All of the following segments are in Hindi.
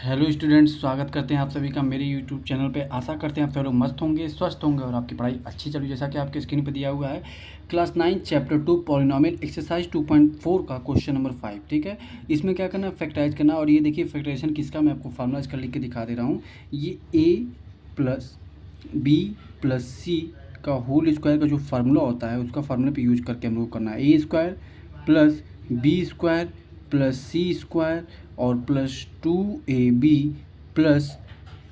हेलो स्टूडेंट्स, स्वागत करते हैं आप सभी का मेरे यूट्यूब चैनल पे। आशा करते हैं आप सभी लोग मस्त होंगे, स्वस्थ होंगे और आपकी पढ़ाई अच्छी चल रही है। जैसा कि आपके स्क्रीन पर दिया हुआ है क्लास 9 चैप्टर 2 पॉलिनोमियल एक्सरसाइज 2.4 का क्वेश्चन नंबर 5। ठीक है, इसमें क्या करना है, फैक्टराइज करना। और ये देखिए फैक्टराइजेशन किसका, मैं आपको फार्मूला इसका लिख के दिखा दे रहा हूँ। ये a प्लस बी प्लस सी का होल स्क्वायर का जो फार्मूला होता है उसका फार्मूले पे यूज करके हम लोग करना है। A square plus B square plus C square और प्लस 2ab प्लस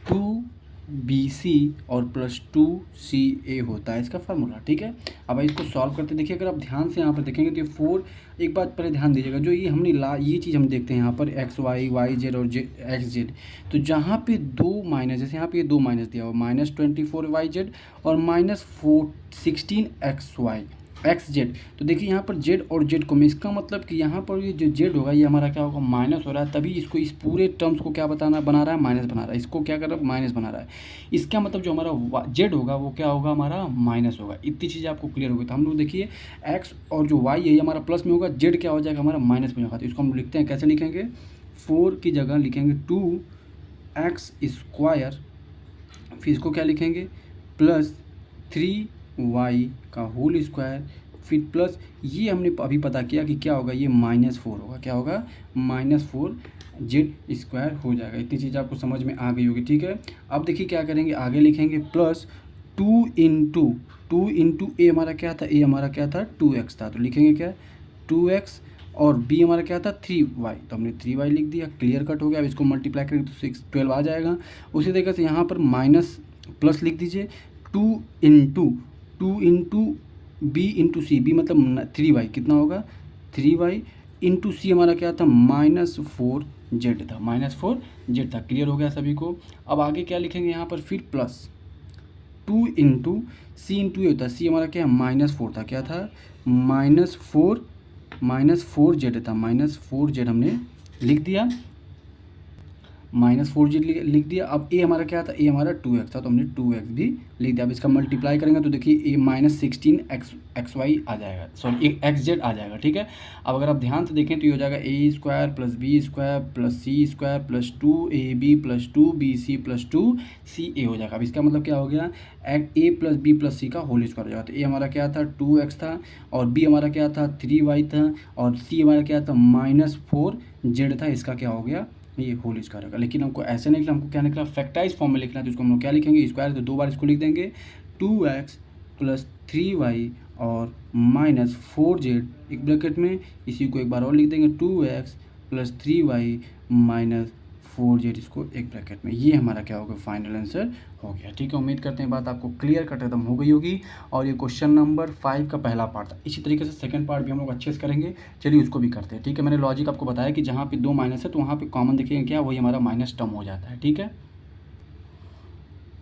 2bc और प्लस 2ca होता है इसका फार्मूला। ठीक है, अब इसको सॉल्व करते देखिए। अगर आप ध्यान से यहाँ पर देखेंगे तो ये 4, एक बात पहले ध्यान दीजिएगा, जो ये हमने ये चीज़ हम देखते हैं यहाँ पर एक्स वाई वाई जेड और एक्स जेड। तो जहाँ पे दो माइनस, जैसे यहाँ पे ये दो माइनस दिया हुआ -24 YZ और -16 XZ, तो देखिए यहाँ पर जेड और जेड को, इसका मतलब कि यहाँ पर ये जो जेड होगा ये हमारा क्या होगा, माइनस हो रहा है। तभी इसको इस पूरे टर्म्स को क्या बना रहा है, माइनस बना रहा है। इसको क्या कर रहा है, माइनस बना रहा है। इसका मतलब जो हमारा जेड होगा वो क्या होगा, हमारा माइनस होगा। इतनी चीज़ आपको क्लियर होगी। तो हम लोग देखिए एक्स और जो वाई है ये हमारा प्लस में होगा, जेड क्या हो जाएगा, हमारा माइनस में होगा। तो इसको हम लिखते हैं, कैसे लिखेंगे, 4 की जगह लिखेंगे 2x², फिर इसको क्या लिखेंगे, प्लस 3y का होल स्क्वायर, फिर प्लस ये हमने अभी पता किया कि क्या होगा, ये -4 होगा। क्या होगा, -4z² हो जाएगा। इतनी चीज़ आपको समझ में आ गई होगी। ठीक है, अब देखिए क्या करेंगे, आगे लिखेंगे प्लस 2 इंटू ए हमारा क्या था, ए हमारा क्या था 2x था। तो लिखेंगे क्या, 2x और b हमारा क्या था 3y, तो हमने 3y लिख दिया। क्लियर कट हो गया। अब इसको मल्टीप्लाई करेंगे तो 12 आ जाएगा। उसी तरीके से यहाँ पर माइनस प्लस लिख दीजिए, 2 इंटू बी इंटू सी, बी मतलब 3y, कितना होगा 3y इंटू सी हमारा क्या था, -4z था, -4z था। क्लियर हो गया सभी को। अब आगे क्या लिखेंगे यहाँ पर, फिर प्लस 2 इंटू सी इंटू ए होता है, सी हमारा क्या है -4 था, क्या था -4z था, -4z हमने लिख दिया, -4z लिख दिया। अब ए हमारा क्या था, ए हमारा 2x था, तो हमने 2x भी लिख दिया। अब इसका मल्टीप्लाई करेंगे तो देखिए ए -16 XY आ जाएगा, सॉरी XZ आ जाएगा। ठीक है, अब अगर आप ध्यान से देखें तो ये हो जाएगा a² plus b² plus c² plus 2ab plus 2bc plus 2ca हो जाएगा। अब इसका मतलब क्या हो गया, a plus b plus c का होल स्क्वायर हो जाएगा। तो a हमारा क्या था 2x था और b हमारा क्या था 3y था और c हमारा क्या था -4z था। इसका क्या हो गया, ये होल स्क्वायर होगा। लेकिन हमको ऐसे नहीं लिखना, हमको क्या निकला, फैक्टराइज फॉर्म में लिखना है। तो इसको हम लोग क्या लिखेंगे, स्क्वायर, तो 2 बार इसको लिख देंगे, 2x प्लस 3y और -4z एक ब्रैकेट में, इसी को एक बार और लिख देंगे, 2x प्लस 3y -4z, इसको एक ब्रैकेट में। ये हमारा क्या होगा, फाइनल आंसर हो गया। ठीक है, उम्मीद करते हैं बात आपको क्लियर कट एकदम हो गई होगी। और ये क्वेश्चन नंबर 5 का पहला पार्ट था। इसी तरीके से सेकंड पार्ट भी हम लोग अच्छे से करेंगे। चलिए उसको भी करते हैं। ठीक है, मैंने लॉजिक आपको बताया कि जहाँ पे दो माइनस है तो वहाँ पे कॉमन देखिएगा क्या, वही हमारा माइनस टर्म हो जाता है। ठीक है,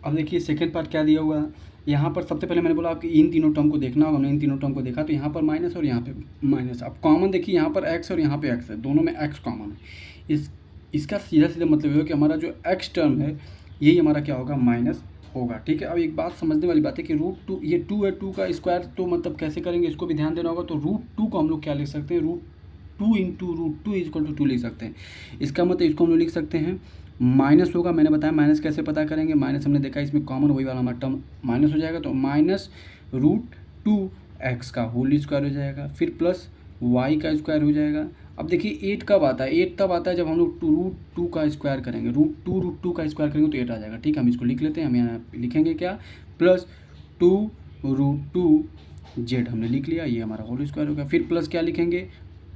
अब देखिए सेकंड पार्ट क्या दिया हुआ है। यहाँ पर सबसे पहले मैंने बोला आपकी इन तीनों टर्म को देखना होगा। हमने इन तीनों टर्म को देखा तो यहाँ पर माइनस और यहाँ पे माइनस। अब कॉमन देखिए, यहाँ पर x और यहाँ पे x है, दोनों में x कॉमन है। इसका सीधा सीधा मतलब ये हो कि हमारा जो x टर्म है यही हमारा क्या होगा, माइनस होगा। ठीक है, अब एक बात समझने वाली बात है कि √2, ये 2 है, 2 का स्क्वायर, तो मतलब कैसे करेंगे इसको भी ध्यान देना होगा। तो √2 को हम लोग क्या लिख सकते हैं, √2 इंटू √2 इक्वल टू 2 लिख सकते हैं। इसका मतलब इसको हम लोग लिख सकते हैं, माइनस होगा, मैंने बताया माइनस कैसे पता करेंगे, माइनस हमने देखा इसमें कॉमन, वही वाला हमारा टर्म माइनस हो जाएगा। तो -√2x का होल स्क्वायर हो जाएगा, फिर प्लस y का स्क्वायर हो जाएगा। अब देखिए 8 कब आता है, 8 तब आता है जब हम लोग √2 का स्क्वायर करेंगे, √2 का स्क्वायर करेंगे तो 8 आ जाएगा। ठीक है, हम इसको लिख लेते हैं। हम यहाँ लिखेंगे क्या, प्लस 2√2z हमने लिख लिया, ये हमारा होल स्क्वायर होगा। फिर प्लस क्या लिखेंगे,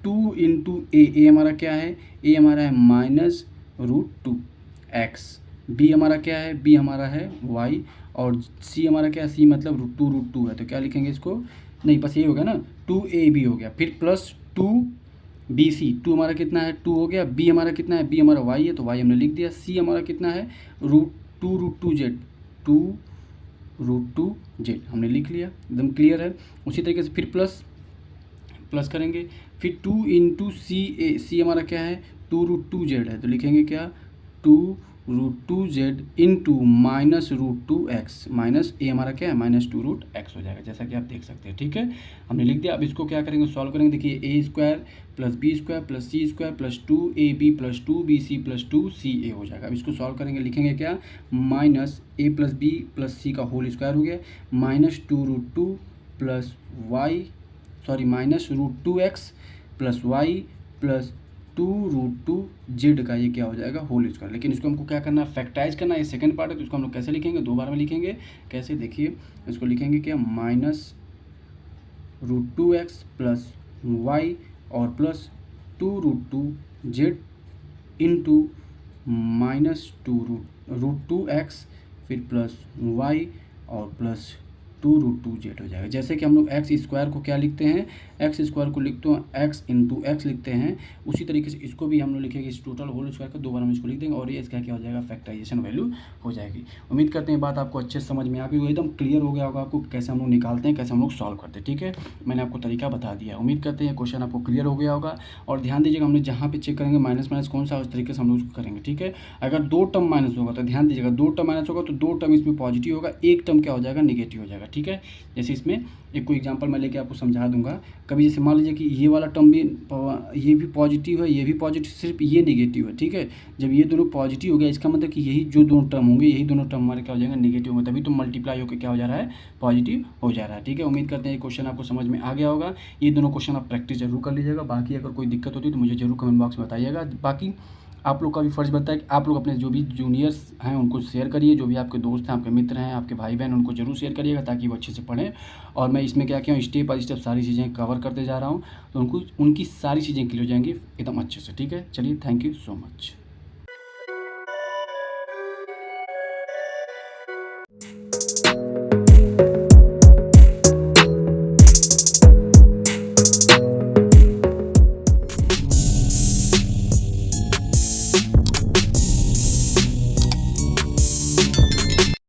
2 इंटू ए हमारा क्या है, ए हमारा है -√2x, बी हमारा क्या है, बी हमारा है y और सी हमारा क्या है, सी मतलब √2 है। तो क्या लिखेंगे इसको, नहीं बस ये हो गया ना, 2ab हो गया। फिर प्लस 2bc, 2 हमारा कितना है 2 हो गया, b हमारा कितना है, b हमारा y है तो y हमने लिख दिया, c हमारा कितना है √2z, 2√2z हमने लिख लिया, एकदम क्लियर है। उसी तरीके से फिर प्लस करेंगे, फिर 2 इंटू सी हमारा क्या है 2√2z है, तो लिखेंगे क्या 2√2z इंटू -√2x माइनस ए हमारा क्या है -2√x हो जाएगा, जैसा कि आप देख सकते हैं। ठीक है, हमने लिख दिया। अब इसको क्या करेंगे, सॉल्व करेंगे। देखिए a² + b² + c² + 2ab + 2bc + 2ca हो जाएगा। अब इसको सॉल्व करेंगे, लिखेंगे क्या, -a + b + c का होल स्क्वायर हो गया -2√2 + y -√2x + y + 2√2z का ये क्या हो जाएगा होल स्क्वायर। लेकिन इसको हमको क्या करना है, फैक्टराइज करना है। ये सेकंड पार्ट है, तो इसको हम लोग कैसे लिखेंगे, दो बार में लिखेंगे। कैसे, देखिए इसको लिखेंगे क्या, -√2x + y और प्लस 2√2z इंटू -2√2x फिर प्लस y और प्लस 2√2z हो जाएगा। जैसे कि हम लोग एक्स स्क्वायर को क्या लिखते हैं, एक्स स्क्वायर को लिखते हैं x इंटू एक्स लिखते हैं, उसी तरीके से इसको भी हम लोग लिखेंगे इस टोटल होल स्क्वायर को दोबारा में इसको लिख देंगे और ये इसका क्या हो जाएगा, फैक्टराइजेशन वैल्यू हो जाएगी। उम्मीद करते हैं बात आपको अच्छे से समझ में आ गई, एकदम क्लियर हो गया होगा आपको कैसे हम लोग निकालते हैं, कैसे हम लोग सॉल्व करते हैं। ठीक है, मैंने आपको तरीका बता दिया। उम्मीद करते हैं क्वेश्चन आपको क्लियर हो गया होगा। और ध्यान दीजिएगा, हमने जहाँ पे चेक करेंगे माइनस माइनस कौन सा, उस तरीके से हम लोग उसको करेंगे। ठीक है, अगर दो टर्म माइनस होगा तो ध्यान दीजिएगा, दो टर्म माइनस होगा तो दो टर्म इसमें पॉजिटिव होगा, एक टर्म क्या हो जाएगा, निगेटिव हो जाएगा। ठीक है, जैसे इसमें एक कोई एग्जांपल मैं लेके आपको समझा दूंगा। कभी जैसे मान लीजिए कि ये वाला टर्म भी, ये भी पॉजिटिव है, ये भी पॉजिटिव, सिर्फ ये नेगेटिव है। ठीक है, जब ये दोनों पॉजिटिव हो गया, इसका मतलब कि यही जो दोनों टर्म होंगे, यही दोनों टर्म हमारे क्या हो जाएंगे, नेगेटिव होंगे, तभी तो मल्टीप्लाई होकर क्या हो जा रहा है, पॉजिटिव हो जा रहा है। ठीक है, उम्मीद करते हैं ये क्वेश्चन आपको समझ में आ गया होगा। ये दोनों क्वेश्चन आप प्रैक्टिस जरूर कर लीजिएगा। बाकी अगर कोई दिक्कत होती है तो मुझे जरूर कमेंट बॉक्स में बताइएगा। बाकी आप लोग का भी फर्ज बनता है कि आप लोग अपने जो भी जूनियर्स हैं उनको शेयर करिए, जो भी आपके दोस्त हैं, आपके मित्र हैं, आपके भाई बहन, उनको जरूर शेयर करिएगा ताकि वो अच्छे से पढ़ें। और मैं इसमें क्या किया हूँ, स्टेप बाय स्टेप सारी चीज़ें कवर करते जा रहा हूँ, तो उनकी सारी चीज़ें क्लियर हो जाएंगी एकदम अच्छे से। ठीक है, चलिए, थैंक यू सो मच।